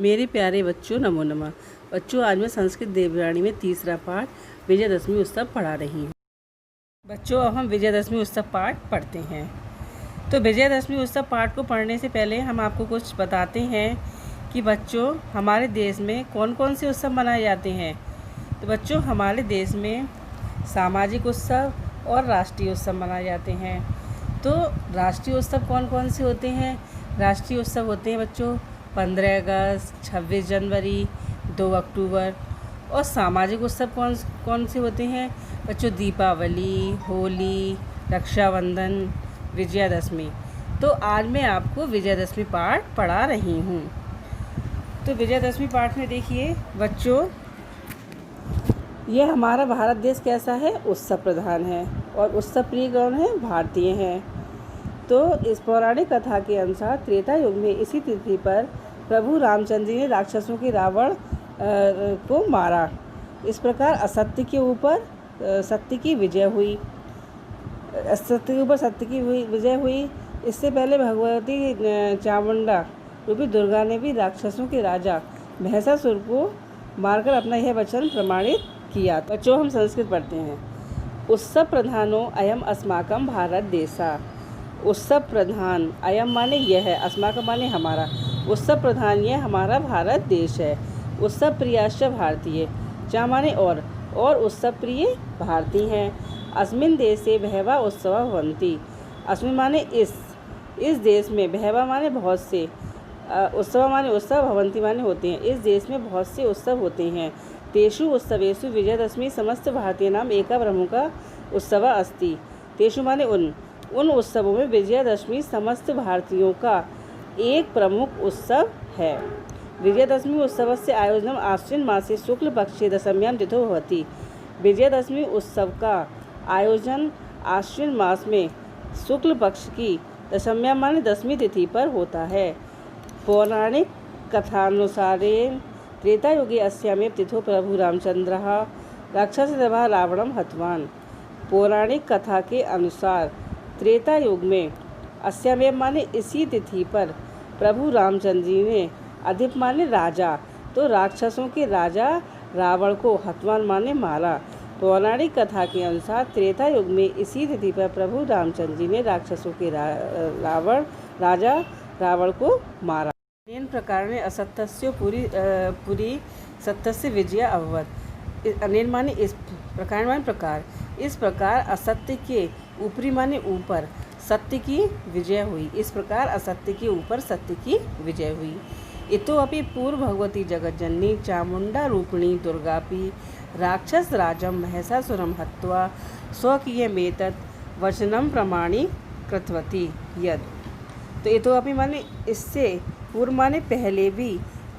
मेरे प्यारे बच्चों, नमो नमः। बच्चों, आज मैं संस्कृत देववाणी में तीसरा पाठ विजयदशमी उत्सव पढ़ा रही हूँ। बच्चों, अब हम विजयदशमी उत्सव पाठ पढ़ते हैं। तो विजयदशमी उत्सव पाठ को पढ़ने से पहले हम आपको कुछ बताते हैं कि बच्चों, हमारे देश में कौन कौन से उत्सव मनाए जाते हैं। तो बच्चों, हमारे देश में सामाजिक उत्सव और राष्ट्रीय उत्सव मनाए जाते हैं। तो राष्ट्रीय उत्सव कौन कौन से होते हैं? राष्ट्रीय उत्सव होते हैं बच्चों 15 अगस्त, 26 जनवरी, 2 अक्टूबर। और सामाजिक उत्सव कौन कौन से होते हैं बच्चों? दीपावली, होली, रक्षाबंधन, विजयादशमी। तो आज मैं आपको विजयादशमी पाठ पढ़ा रही हूँ। तो विजयादशमी पाठ में देखिए बच्चों, यह हमारा भारत देश कैसा है? उत्सव प्रधान है। और उत्सव प्रिय कौन है? भारतीय हैं। तो इस पौराणिक कथा के अनुसार त्रेता युग में इसी तिथि पर प्रभु रामचंद्र जी ने राक्षसों के रावण को मारा। इस प्रकार असत्य के ऊपर सत्य की विजय हुई। असत्य के ऊपर सत्य की विजय हुई। इससे पहले भगवती चामुंडा रूपी दुर्गा ने भी राक्षसों के राजा महिषासुर को मारकर अपना यह वचन प्रमाणित किया। बच्चों, हम संस्कृत पढ़ते हैं। उत्सव प्रधानो अयम अस्माकं भारत देशा। उत्सव प्रधान, अयम माने यह है, अस्माकं माने हमारा। उत्सव प्रधान यह हमारा भारत देश है। उत्सव प्रियाश्च भारतीय, चा माने और उत्सव प्रिय भारतीय हैं। अस्मिन् देशे बहवः उत्सवा भवन्ति। अस्मिन् माने इस देश में, बहवः माने बहुत से, उत्सव माने उत्सव, भवन्ति माने होते हैं। इस देश में बहुत से उत्सव होते हैं। तेषु उत्सवेषु विजयदशमी समस्त भारतीयानां एका प्रमुख उत्सवः अस्ति। तेषु माने उन उत्सवों में विजयादशमी समस्त भारतीयों का एक प्रमुख उत्सव है। विजयादशमी उत्सवस्य आयोजनम् आश्विन मासे शुक्ल पक्षे दशम्यां तिथौ भवति। विजयादशमी उत्सव का आयोजन आश्विन मास में शुक्ल पक्ष की दशम्यां माने 10वीं तिथि पर होता है। पौराणिक कथानुसारेण त्रेतायुगे अस्यामेव तिथौ प्रभु रामचंद्रः राक्षससभा रावणं हतवान्। पौराणिक कथा के अनुसार त्रेता युग में अस्यामेव माने इसी तिथि पर प्रभु रामचंद्र जी ने, अधिप माने राजा, तो राक्षसों के राजा रावण को, हतवान माने मारा। पौराणिक कथा के अनुसार त्रेता युग में इसी तिथि पर प्रभु रामचंद्र जी ने राक्षसों के राजा रावण को मारा। अनेन प्रकारेण असत्यस्य पुरी सत्यस्य विजय अभवत्। अनेन माने इस प्रकार, माने प्रकार, इस प्रकार असत्य के ऊपरी माने ऊपर सत्य की विजय हुई। इस प्रकार असत्य के ऊपर सत्य की विजय हुई। इतोपि पूर्व भगवती जगज्जननी चामुंडा रूपिणी दुर्गापि राक्षस राजम महिषासुरम हत्वा स्वकीयमेतत् वचनम प्रमाणीकृतवती यद। तो इतोपि माने इससे पूर्व माने पहले भी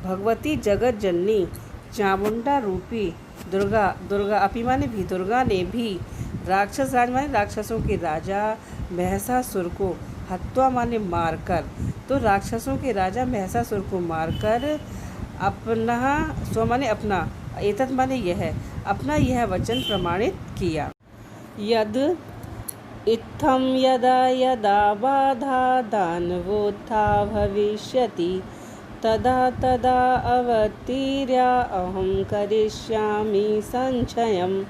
भगवती जगज्जननी चामुंडा रूपी दुर्गा अपि माने भी, दुर्गा ने भी राक्षस राज माने राक्षसों के राजा महिषासुर को, हत्वा माने मारकर, तो राक्षसों के राजा महिषासुर को मारकर अपना, स्व माने अपना, एतत् माने यह, अपना यह वचन प्रमाणित किया। यद इत्थं यदा यदा बाधा दानवोत्था भविष्यति तदा तदा अवतीर्य अहं करिष्यामि संचयम्।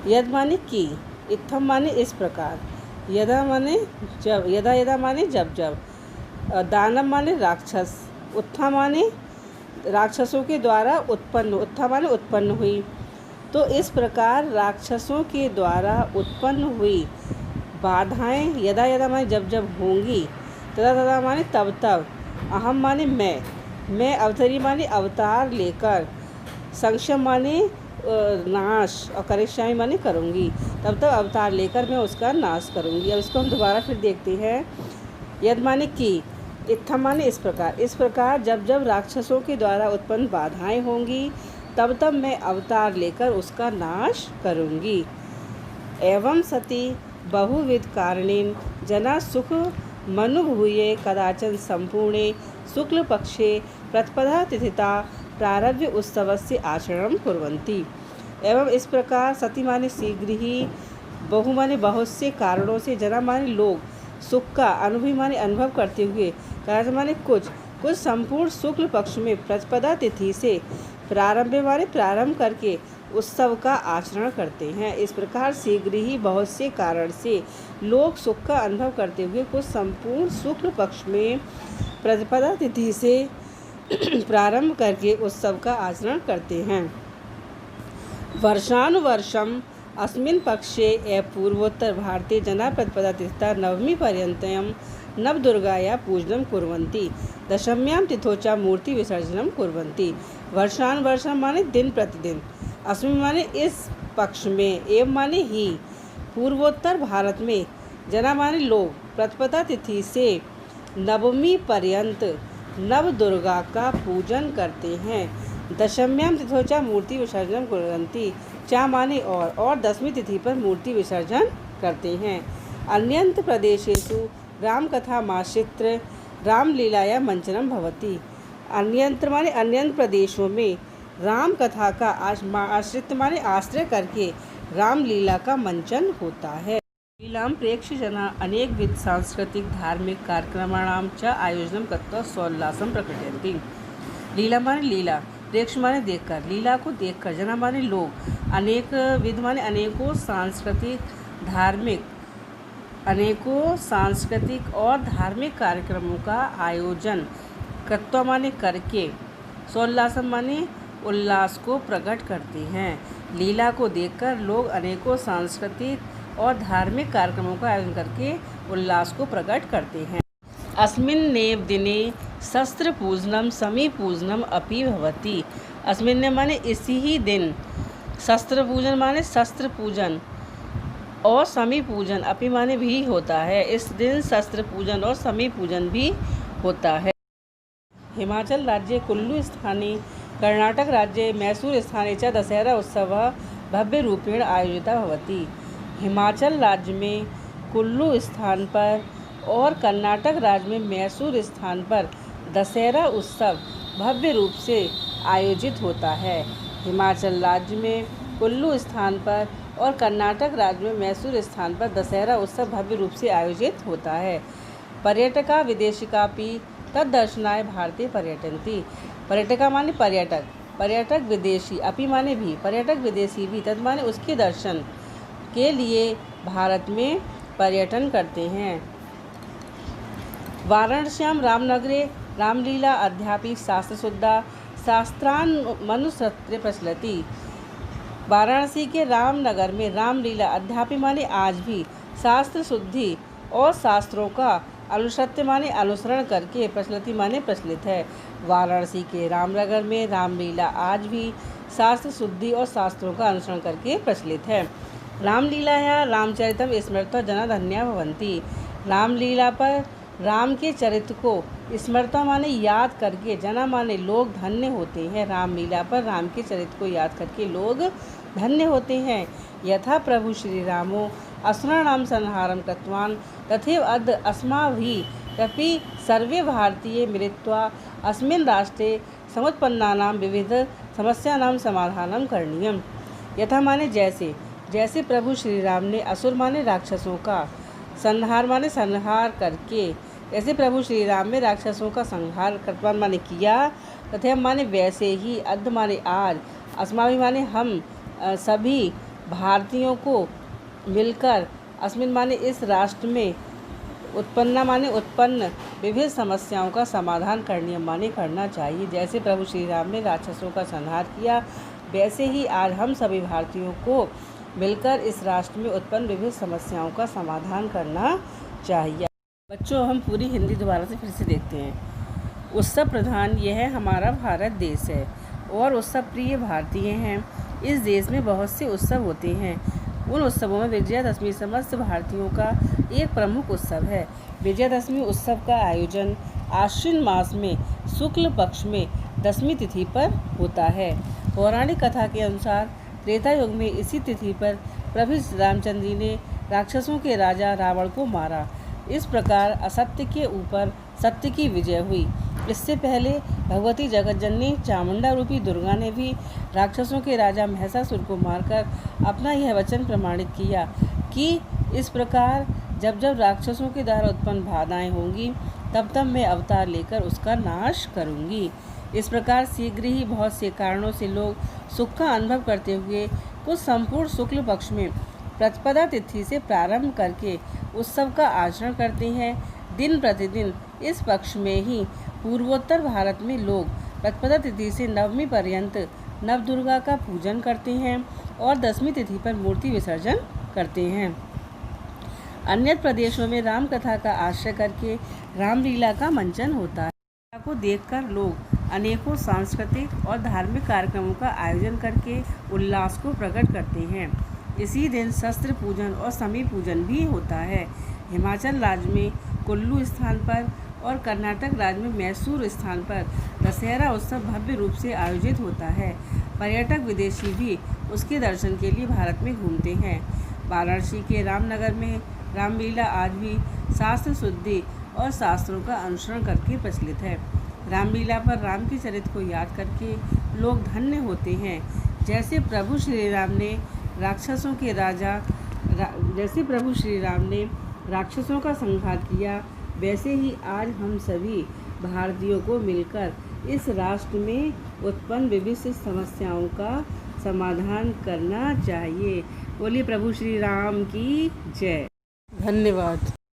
यद माने कि, इत्थम माने इस प्रकार, यदा माने जब, यदा यदा माने जब जब, दानव माने राक्षस, उत्था माने राक्षसों के द्वारा उत्पन्न, उत्था माने उत्पन्न हुई। तो इस प्रकार राक्षसों के द्वारा उत्पन्न हुई बाधाएं यदा यदा माने जब जब होंगी, तदा तदा माने तब तब, अहम माने मैं अवतरी माने अवतार लेकर, संक्षम माने नाश, और करिष्यामि माने करूँगी, तब तक अवतार लेकर मैं उसका नाश करूँगी। अब इसको हम दोबारा फिर देखते हैं। यद माने कि, इत्थम माने इस प्रकार जब जब राक्षसों के द्वारा उत्पन्न बाधाएं होंगी तब तब मैं अवतार लेकर उसका नाश करूँगी। एवं सति बहुविध कारणेन जना सुख मनुभूये कदाचन संपूर्णे शुक्ल पक्षे प्रतिपदा तिथिता प्रारभ्य उत्सवस्य आचरणं कुर्वन्ति। एवं इस प्रकार सती माने शीघ्र ही, बहु माने बहुत से कारणों से, जना माने लोग, सुख का, अनुभवी माने अनुभव करते हुए, कदाचन माने कुछ, कुछ संपूर्ण शुक्ल पक्ष में प्रतिपदा तिथि से प्रारंभ करके उत्सव का आचरण करते हैं। इस प्रकार शीघ्र ही बहुत से कारण से लोग सुख का अनुभव करते हुए कुछ संपूर्ण शुक्ल पक्ष में प्रतिपदा तिथि से प्रारंभ करके उत्सव का आचरण करते हैं। वर्षानुवर्षम अस्मिन् पक्षे पूर्वोत्तर भारते जना प्रतिपदा तिथिता नवमी पर्यन्तं नवदुर्गाया पूजनं कुर्वन्ति। दशम्यां तिथौ मूर्ति विसर्जनं कुर्वन्ति। वर्षानुवर्षम माने दिन प्रतिदिन, अस्मिन् माने इस पक्ष में, एवं माने ही, पूर्वोत्तर भारत में, जना माने लोग, प्रतिपदा तिथि से नवमी पर्यंत नव दुर्गा का पूजन करते हैं। दशम्याम तिथौ मूर्ति विसर्जन कुर्वन्ति, चा माने और 10वीं तिथि पर मूर्ति विसर्जन करते हैं। अन्यंत प्रदेशेषु रामकथामाश्रित्य रामलीलाया मंचनम भवति। अन्यंत्र माने अन्यंत प्रदेशों में राम कथा का आश्रित माने आश्रय करके रामलीला का मंचन होता है। लीलां प्रेक्ष्य जना अनेकविध सांस्कृतिक धार्मिक कार्यक्रमाणां च आयोजनं कृत्वा सोल्लासं प्रकटयन्ति। लीला माने लीला, प्रेक्ष्य माने देखकर, लीला को देखकर, जना माने लोग, अनेक विध माने अनेकों सांस्कृतिक और धार्मिक कार्यक्रमों का आयोजन, कृत्वा माने करके, सोल्लासम माने उल्लास को प्रकट करते हैं। लीला को देखकर लोग अनेकों सांस्कृतिक और धार्मिक कार्यक्रमों का आयोजन करके उल्लास को प्रकट करते हैं। अस्मिन्नेव दिने शस्त्र पूजनम समी पूजनम अपि भवति। अस्मिन्ने माने इसी ही दिन, शस्त्र पूजन माने शस्त्र पूजन, और समी पूजन अपि माने भी होता है। इस दिन शस्त्र पूजन और समी पूजन भी होता है। हिमाचल राज्ये कुल्लू स्थाने, कर्नाटक राज्ये मैसूर स्थाने च दशहरा उत्सवः भव्यरूपेण आयोजितः भवति। हिमाचल राज्य में कुल्लू स्थान पर और कर्नाटक राज्य में मैसूर स्थान पर दशहरा उत्सव भव्य रूप से आयोजित होता है। हिमाचल राज्य में कुल्लू स्थान पर और कर्नाटक राज्य में मैसूर स्थान पर दशहरा उत्सव भव्य रूप से आयोजित होता है। पर्यटका विदेशिकापि तद्दर्शनाय भारते पर्यटन्ति। पर्यटका माने पर्यटक, पर्यटक विदेशी, अपि माने भी, पर्यटक विदेशी भी, तद माने उसके दर्शन के लिए भारत में पर्यटन करते हैं। वाराणस्यां रामनगरे रामलीला अद्यापि शास्त्रशुद्धा शास्त्रानुसृत्य प्रचलति। वाराणसी के रामनगर में रामलीला अद्यापि माने आज भी शास्त्र शुद्धि और शास्त्रों का अनुसृत्य माने अनुसरण करके प्रचलति माने प्रचलित है। वाराणसी के रामनगर में रामलीला आज भी शास्त्र शुद्धि और शास्त्रों का अनुसरण करके प्रचलित है। रामलीला या रामचरितम स्मृत्वा जना धन्या भवन्ति। रामलीला पर राम के चरित्र को स्मृत्वा माने याद करके, जना माने लोग धन्य होते हैं। रामलीला पर राम के चरित्र को याद करके लोग धन्य होते हैं। यथा प्रभु श्री रामो असुराणां संहारं कृतवान् तथैव अद्य अस्माभिः अपि सर्वे भारतीय मिलित्वा अस्मिन् राष्ट्रे समुत्पन्नानां विविध समस्यानां समाधानं करणीयम्। यथा माने जैसे, जैसे प्रभु श्री राम ने असुर माने राक्षसों का, संहार माने संहार करके, जैसे प्रभु श्री राम ने राक्षसों का संहार कृतवान माने किया, तथा माने वैसे ही, अद्य माने आज, अस्माभि माने हम सभी भारतीयों को मिलकर, अस्मिन माने इस राष्ट्र में, उत्पन्ना माने उत्पन्न विभिन्न समस्याओं का समाधान करनी माने करना चाहिए। जैसे प्रभु श्री राम ने राक्षसों का संहार किया, वैसे ही आज हम सभी भारतीयों को मिलकर इस राष्ट्र में उत्पन्न विभिन्न समस्याओं का समाधान करना चाहिए। बच्चों, हम पूरी हिंदी दोबारा से फिर से देखते हैं। उत्सव प्रधान यह हमारा भारत देश है और उत्सव प्रिय भारतीय हैं। इस देश में बहुत से उत्सव होते हैं। उन उत्सवों में विजयादशमी समस्त भारतीयों का एक प्रमुख उत्सव है। विजयादशमी उत्सव का आयोजन आश्विन मास में शुक्ल पक्ष में 10वीं तिथि पर होता है। पौराणिक कथा के अनुसार त्रेता युग में इसी तिथि पर प्रभु रामचंद्र जी ने राक्षसों के राजा रावण को मारा। इस प्रकार असत्य के ऊपर सत्य की विजय हुई। इससे पहले भगवती जगतजननी चामुंडा रूपी दुर्गा ने भी राक्षसों के राजा महिषासुर को मारकर अपना यह वचन प्रमाणित किया कि इस प्रकार जब जब राक्षसों के द्वारा उत्पन्न बाधाएं होंगी तब तब मैं अवतार लेकर उसका नाश करूँगी। इस प्रकार शीघ्र ही बहुत से कारणों से लोग सुख का अनुभव करते हुए कुछ संपूर्ण शुक्ल पक्ष में प्रतिपदा तिथि से प्रारंभ करके उत्सव का आचरण करते हैं। दिन प्रतिदिन इस पक्ष में ही पूर्वोत्तर भारत में लोग प्रतिपदा तिथि से नवमी पर्यंत नवदुर्गा का पूजन करते हैं और दसवीं तिथि पर मूर्ति विसर्जन करते हैं। अन्य प्रदेशों में राम कथा का आश्रय करके रामलीला का मंचन होता है। को देखकर लोग अनेकों सांस्कृतिक और धार्मिक कार्यक्रमों का आयोजन करके उल्लास को प्रकट करते हैं। इसी दिन शस्त्र पूजन और समी पूजन भी होता है। हिमाचल राज्य में कुल्लू स्थान पर और कर्नाटक राज्य में मैसूर स्थान पर दशहरा उत्सव भव्य रूप से आयोजित होता है। पर्यटक विदेशी भी उसके दर्शन के लिए भारत में घूमते हैं। वाराणसी के रामनगर में रामलीला आज भी शास्त्र शुद्धि और शास्त्रों का अनुसरण करके प्रचलित है। रामलीला पर राम के चरित्र को याद करके लोग धन्य होते हैं। जैसे प्रभु श्री राम ने राक्षसों का संहार किया, वैसे ही आज हम सभी भारतीयों को मिलकर इस राष्ट्र में उत्पन्न विविध समस्याओं का समाधान करना चाहिए। बोलिए प्रभु श्री राम की जय। धन्यवाद।